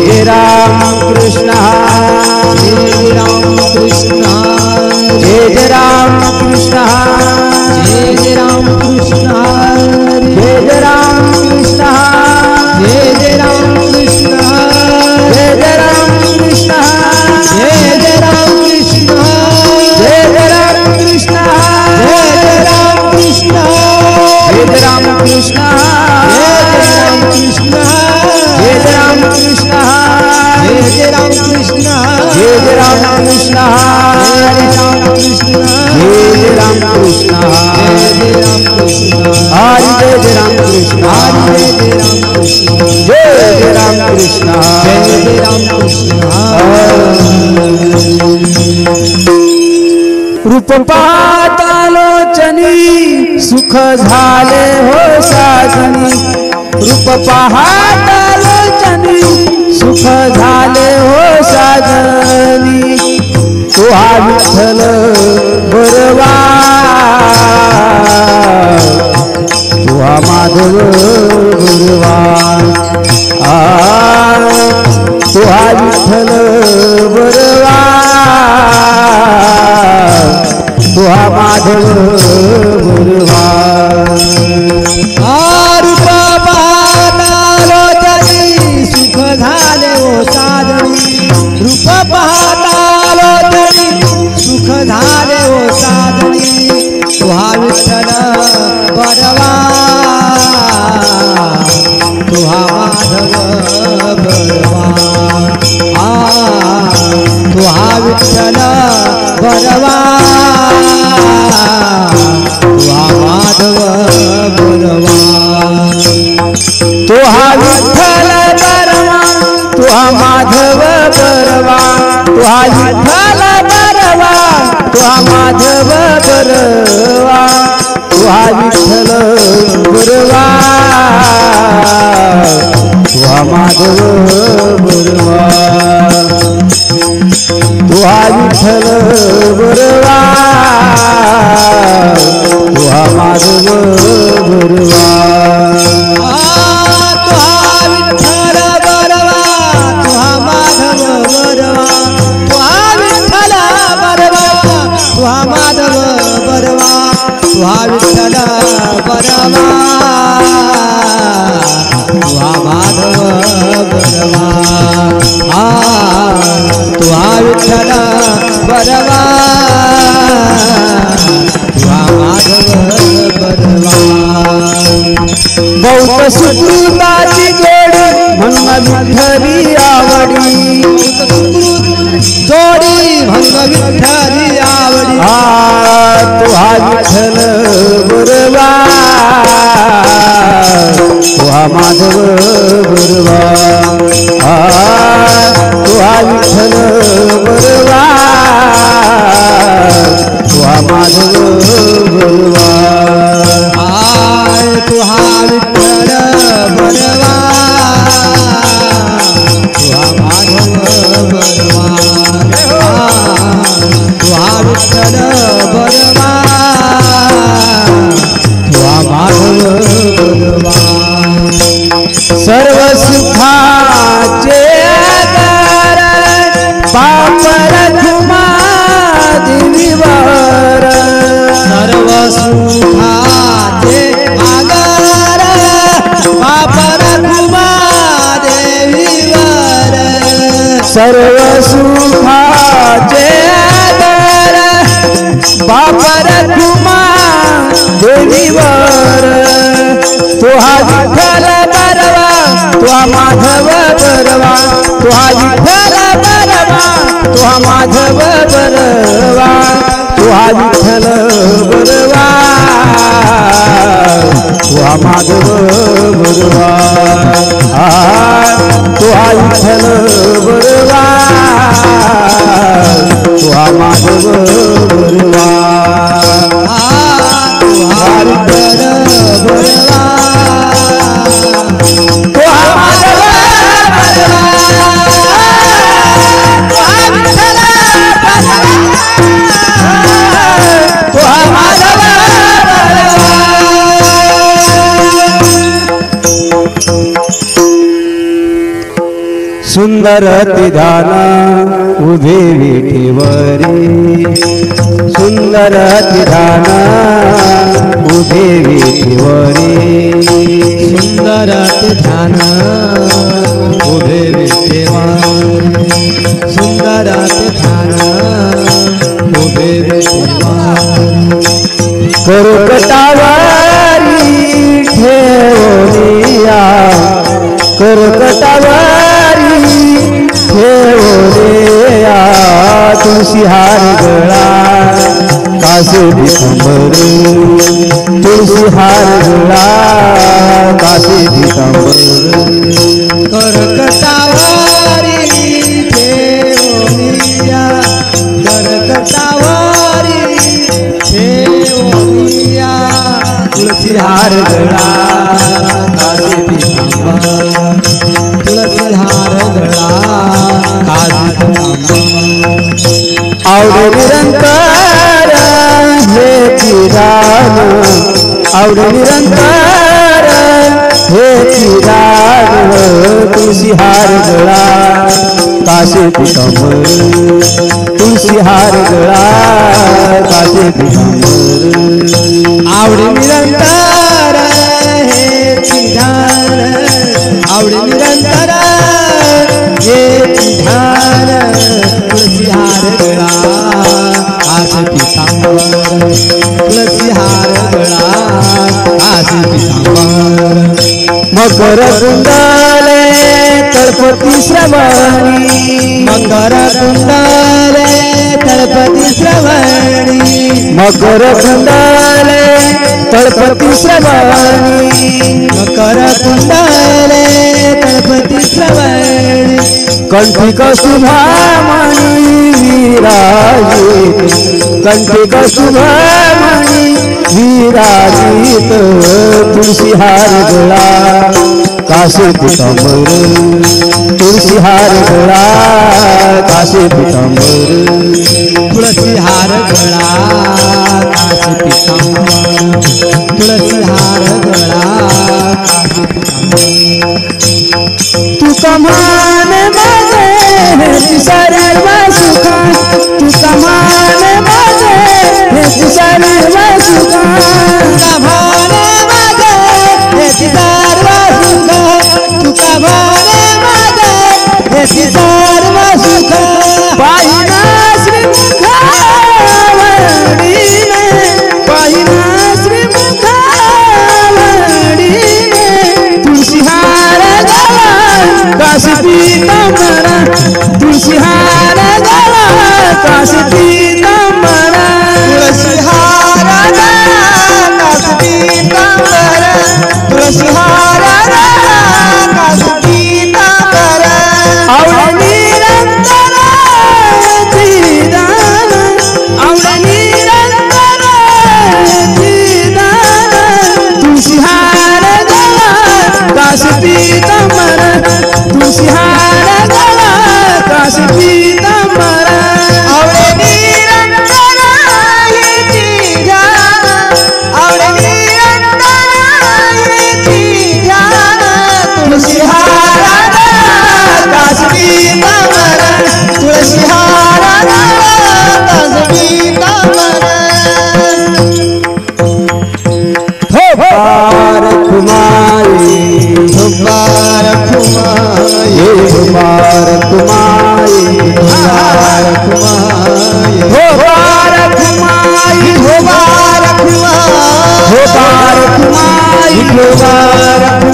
जय राम कृष्ण जय राम कृष्ण जय राम कृष्ण जय राम कृष्ण जय राम कृष्ण जय राम कृष्ण जय राम कृष्ण जय राम कृष्ण जय राम कृष्ण जय राम कृष्ण जय राम कृष्ण जय राम कृष्ण जय राम कृष्ण जय राम कृष्ण जय राम कृष्ण जय राम कृष्ण जय राम कृष्ण जय राम कृष्ण हरि जय राम कृष्ण हरि जय राम कृष्ण जय राम कृष्ण जय राम कृष्ण रूप पाहतालोचनी सुख झाले हो साजनी रूप पाहतालोचनी सुख झाले हो साजनी तो हा विठ्ठल बरवा तो हा माधव बरवा तो हा विठ्ठल बरवा तो हा माधव बरवा रूप पाहतालोचनी सुख झाले हो साजनी रूप पाहतालोचनी सुख झाले हो साजनी तो हा विठ्ठल बरवा तो हा माधव बरवा तो हा विठ्ठल बरवा तो हा माधव बरवा तो हा विठ्ठल बरवा तो हा माधव बरवा तो हा विठ्ठल बरवा तो हा माधव बरवा तो हा विठ्ठल बरवा तो हा माधव बरवा तो हा विठ्ठल बरवा तो हा माधव बरवा तो हा विठ्ठल बरवा तो हा माधव बरवा तो हा विठ्ठल बरवा तो हा माधव बरवा तो हा विठ्ठल बरवा तो हा माधव बरवा तो हा विठ्ठल बरवा तो हा माधव बरवा बहुत सुकृताची जोडी म्हणून विठ्ठली आवडी जोडी भंग विठ्ठली आवडी तो हा विठ्ठल बरवा तो हा माधव बरवा तो हा विठ्ठल बरवा तो हा माधव बरवा तो हा विठ्ठल बरवा तो हा माधव बरवा तो हा विठ्ठल बरवा तो हा माधव बरवा सर्व सुखाचे आधार बापर तुम्हा देवीवर सर्व सुखाचे आगार बापर तुम्हा देवीवर सर्व सुखाचे आधार बापर तुम्हा देवीवर तो हा विठ्ठल बरवा तो हा माधव बरवा तो हा विठ्ठल बरवा तो हा माधव बरवा तो हा विठ्ठल बरवा तो हा माधव बरवा तो हा विठ्ठल बरवा तो हा माधव बरवा तो हा विठ्ठल बरवा तो हा माधव बरवा तो हा विठ्ठल बरवा तो हा माधव बरवा सुंदर ते ध्यान उभे विठेवरी सुंदर ते ध्यान उभे विठेवरी सुंदर ते ध्यान उभे विठेवरी सुंदर ते ध्यान उभे विठेवरी कर्कटावरी ठेवोनिया कर्कटावरी ठेवोनिया तुळशी हार गळा कासे दिसंबर तुळशी हार गळा कासे दिसंबर कर्कटावरी ठेवोनिया कर्कटावरी ठेवोनिया तुळशी हार गळा कासे दिसंबर तुळशी हार गळा कासे दिसंबर आवडे निरंतर हे चिराग आवडे निरंतर हे चिराग तुळशी हार गळा कासे पितांबर तुळशी हार गळा कासे पितांबर आवडे निरंतर हे ध्यान आवडे निरंतर हे ध्यान तुळशी हार गळा कासे पितांबर तुळशी हार गळा कासे पितांबर मकर कुंडले तळपती श्रवणी मकर कुंडले तळपती श्रवणी मकर कुंडले तळपती श्रवणी मकर कुंडले तळपती श्रवणी कंठी कस्तुभामणी विराजित कंठी कस्तुभामणी विराजित तुळशी हार गळा कासे पितांबर तुळशी हार गळा कासे पितांबर तुळशी हार गळा कासे पितांबर तुळशी हार गळा कासे पितांबर तू कमान माझे हे सर्व सुख तू कमान माझे हे सर्व सुख भाने माझे हे सर्व सुख तुका भाने माझे हे सर्व सुख पाहिना श्रीमुखावडीने पाहिना श्रीमुखावडीने तुळशी हार गळा कासे पितांबर तुळशी हार गळा कासे पितांबर तुळशी हार गळा कासे पितांबर तुळशी हार गळा कासे पितांबर आवडे निरंतर चिदान आवडे निरंतर चिदान तुळशी हार गळा कासे पितांबर तुळशी हार गळा कासे पितांबर आवडे निरंतर येती ध्यान आवडे निरंतर येती ध्यान तुळशी हार गळा कासे पितांबर तुळशी हार गळा कासे पितांबर हो बार कुमारी बार कुमारी ये बार कुमारी बार कुमारी हो बार कुमारी हो बार कुमारी हो बार कुमारी हो बार कुमारी हो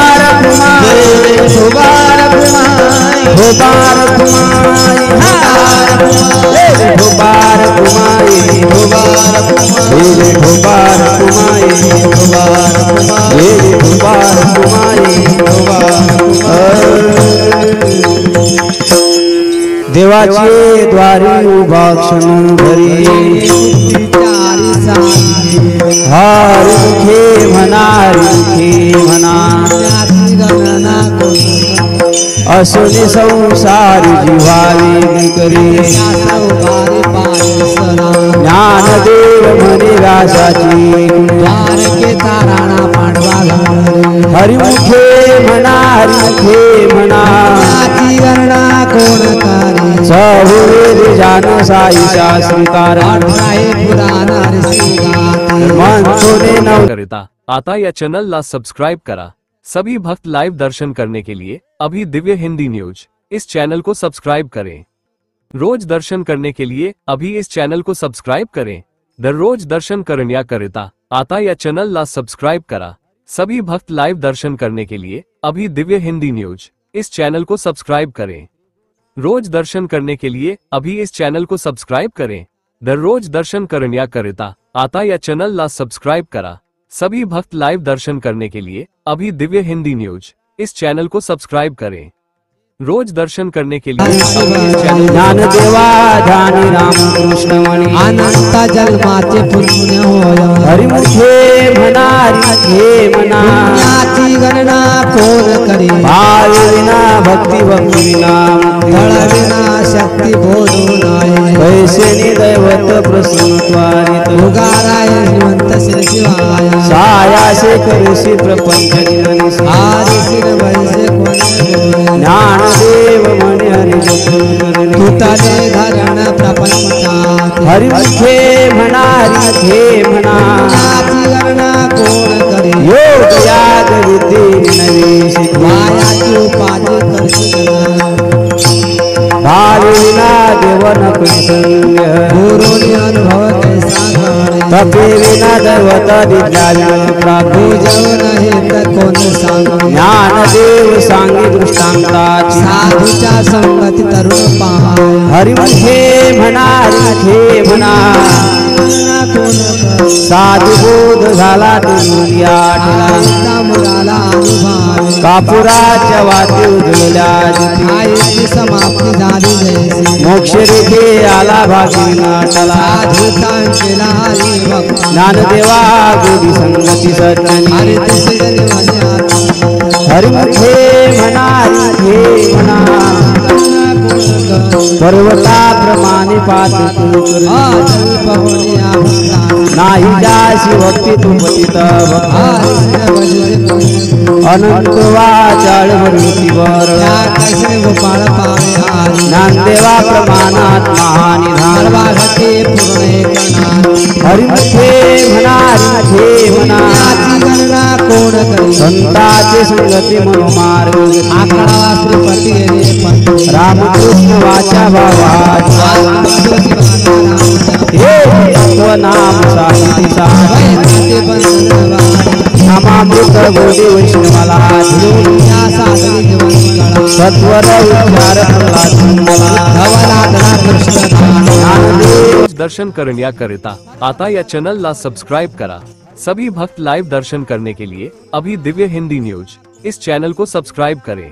बार कुमारी हो बार कुमारी हो बार कुमारी हो बार कुमारी हो बार कुमारी हो बार कुमारी हो बार कुमारी हो बार कुमारी हो बार देवाचे द्वारी उभा क्षण घरी चारी सारी हारी मुखे म्हणा मुखे म्हणा ज्ञाती गणना कोण असुनी संसारी जीवावी करी बारी पाय सरा ज्ञानदेव म्हणे राजाची द्वारके ताराणा पांडवा घालरे हरिमुखे म्हणा याची गणना कोण करे सहुवेद जान साई शास्त्रीकार अठराही पुराण ऋषी गाते मनसोने नव करिता आता या चैनल ला सब्सक्राइब करा। सभी भक्त लाइव दर्शन करने के लिए अभी दिव्य हिंदी न्यूज इस चैनल को सब्सक्राइब करें। रोज दर्शन करने के लिए अभी इस चैनल को सब्सक्राइब करें। दररोज दर्शन करण्या करिता आता या चैनल ला सब्सक्राइब करा। सभी भक्त लाइव दर्शन करने के लिए अभी दिव्य हिंदी न्यूज इस चैनल को सब्सक्राइब करें। रोज दर्शन करने के लिए अभी इस चैनल को सब्सक्राइब करें। दररोज दर्शन करण्या करिता आता या चैनल ला सब्सक्राइब करा। सभी भक्त लाइव दर्शन करने के लिए अभी दिव्य हिंदी न्यूज इस चैनल को सब्सक्राइब करें। रोज दर्शन करने के लिए अभी इस चैनल ज्ञान देवा ध्यानी राम कृष्ण मणी अनंत जन्माचे पुण्य होय हरिमुखे म्हणा हरिमुखे म्हणा पुण्याची गणना कोण करे भाव विना भक्ती भक्ती विना फळ विना शक्ती बोलू नाही वैसेनी दैवत प्रसन्नत्वारित उगाराय श्रीमंत श्री शिवाय सायासे करसी प्रपंच निरनिसी आदि सिर वैसे कोण ज्ञानदेव म्हणे हरि जप करणे तुटले धरण प्रपंचात हरिमुखे म्हणा हरिमुखे म्हणा पुण्याची गणना कोण करे योग याग विद्ये विनवेश मायाची उपाधी करशिला भाव विना देवन कृष्ण गुरुनी अनुभव कैसा घडे तपे विना दैवत विद्यालय प्राप्त पूजव नाही तर कोण सांग ज्ञानदेव सांगे दृष्टांताची साधूच्या संगती तरुण पहाय हरिमुखे म्हणा हरिमुखे म्हणा साधू बोध झाला तुम्ही आठला मुलाला अनुभव कापुराच्या वाती उजळल्या जिथे आईची समाप्ती झाली जैसे मोक्ष रेखे आला भागी नाटला साधुतांचे लाली भक्त ज्ञानदेवा गोडी संगती सज्जनी हरी दिसे जनी माझ्या हरिमुखे म्हणा हरिमुखे म्हणा पर्वताप्रमाणे पात नाही जाशी भक्ती तू पतित अनंत वाचाळ वृत्तीवर गोपाळ पावे ज्ञानदेवा प्रमाणात महानिधान हरिमुखे म्हणा हरिमुखे म्हणा गणना कोण करे संताचे संगती मनोमार्ग आकडा श्रीपती रामकृष्ण वाचा भावा हे नाम साहिती नामामृत गोडी वैष्णवाला सत्वर उच्चार रोज दर्शन करण्या करिता आता या चैनल ला सब्सक्राइब करा। सभी भक्त लाइव दर्शन करने के लिए अभी दिव्य हिंदी न्यूज इस चैनल को सब्सक्राइब करें।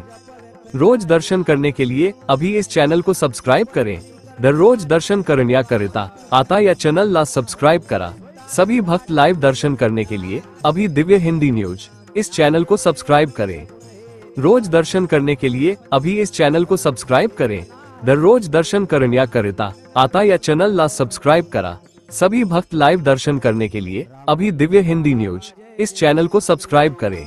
रोज दर्शन करने के लिए अभी इस चैनल को सब्सक्राइब करें। दररोज दर्शन करण्या करिता आता या चैनल ला सब्सक्राइब करा। सभी भक्त लाइव दर्शन करने के लिए अभी दिव्य हिंदी न्यूज इस चैनल को सब्सक्राइब करें। रोज दर्शन करने के लिए अभी इस चैनल को सब्सक्राइब करें। दररोज दर्शन करण्या करिता आता या चैनल ला सब्सक्राइब करा। सभी भक्त लाइव दर्शन करने के लिए अभी दिव्य हिंदी न्यूज इस चैनल को सब्सक्राइब करें।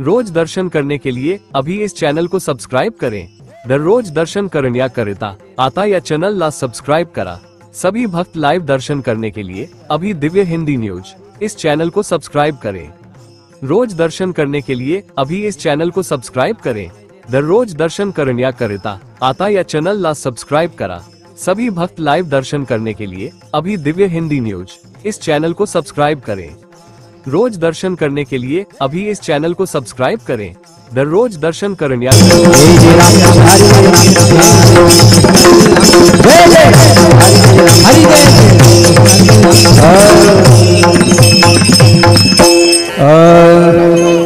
रोज दर्शन करने के लिए अभी इस चैनल को सब्सक्राइब करें। दररोज दर्शन करण्या करिता आता या चैनल ला सब्सक्राइब करा। सभी भक्त लाइव दर्शन करने के लिए अभी दिव्य हिंदी न्यूज इस चैनल को सब्सक्राइब करें। रोज दर्शन करने के लिए अभी इस चैनल को सब्सक्राइब करें। दररोज दर्शन करण्या करिता आता या चैनल ला सब्सक्राइब करा। सभी भक्त लाइव दर्शन करने के लिए अभी दिव्य हिंदी न्यूज इस चैनल को सब्सक्राइब करें। रोज दर्शन करने के लिए अभी इस चैनल को सब्सक्राइब करें। दररोज दर्शन करण्या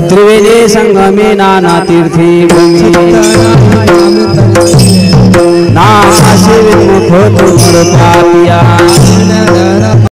त्रिवेणी संगमे नाना तीर्थी नाम शिव मुख तुम पापिया